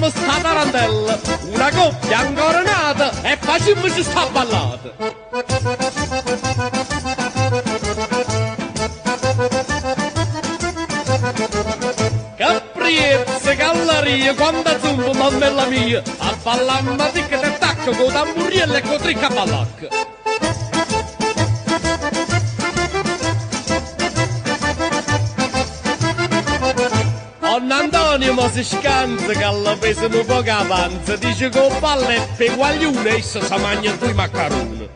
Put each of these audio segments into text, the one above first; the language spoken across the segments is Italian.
ballammo sta tarantella, una coppia ancora nata e facciamoci sta ballata. Capriezza, callaria, quanta zumba, mammella mia, a ballamma ticca e tacca con tamburiella e con tricca ballacca. Don Antonio ma si scansa che alla pesa un po' che panza, dice che un ballo è per guaglione e si mangia due maccaroni.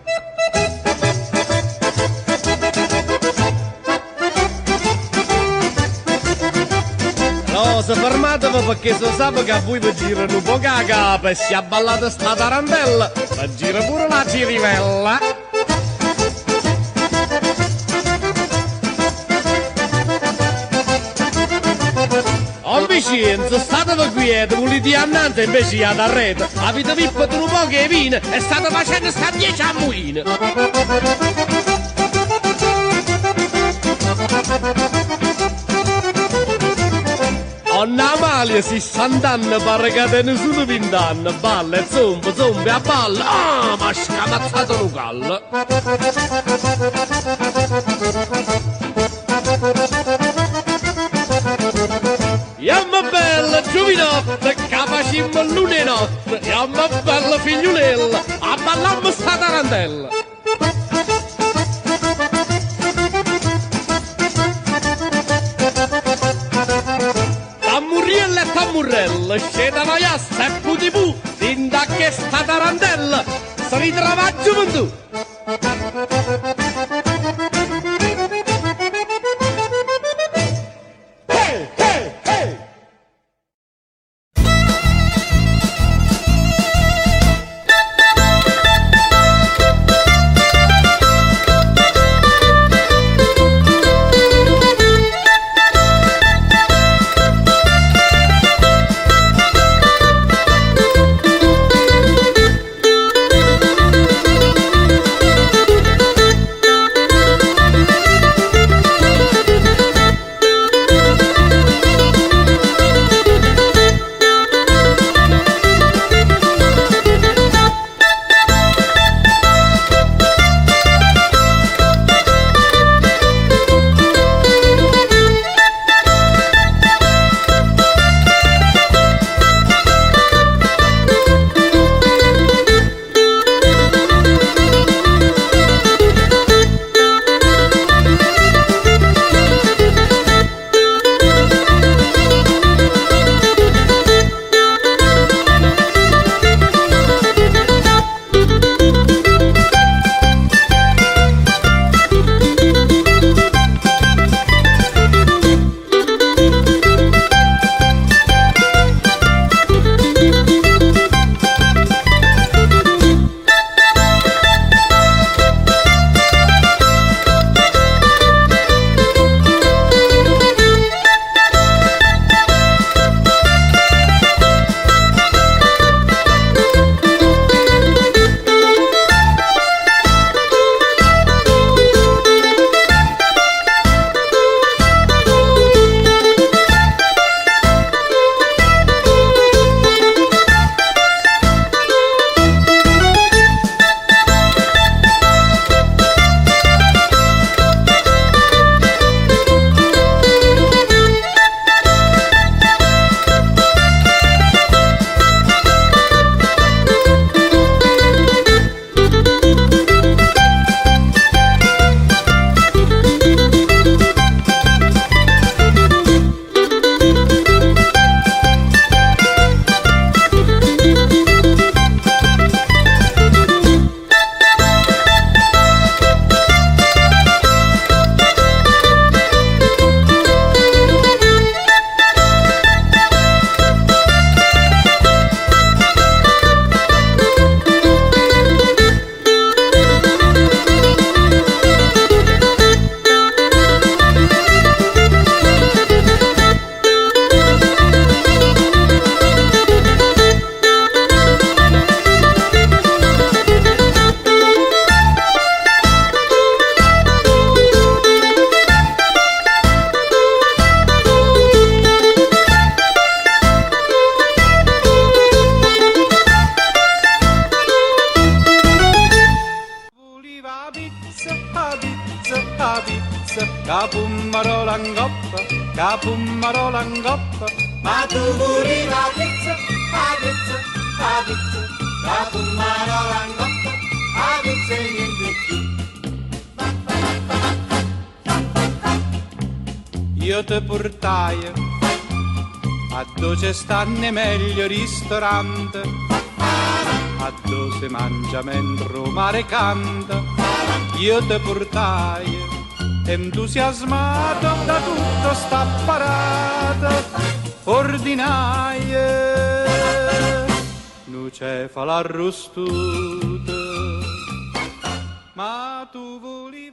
Rosa, fermatevi perché si sa che voi vi girano un po' che capa e si è ballata sta tarantella, ma gira pure la cirivella. Vicenza, statevi quieti, volete annanzi invece di andare a rete. Avete vippato un po' che vino e state facendo sta 10 ammuine. Onna Amalia, 60 anni, pare che te nessuno 20 anni. Balla e zombi, a balla. Ah, ma scamazzato un gallo. Yamma bella giovinotta, che facimmo lunedì notte. Yamma bella figliolella, a ballammo sta tarantella. Tammurriella e tammurrella, sceda vaiassa e putipù, tinda che sta tarantella, si ritrova gioventù. capummarola in coppa, capummarola in coppa. Ma tu pure la pizza, la pizza, la pizza, capummarola in coppa, la pizza e niente più. Io te portai a dove stanno i meglio ristoranti, a dove si mangia mentre il mare canta. Io te portai entusiasmato da tutto sta parata ordinaia, non c'è fa l'arrostuta, ma tu volevi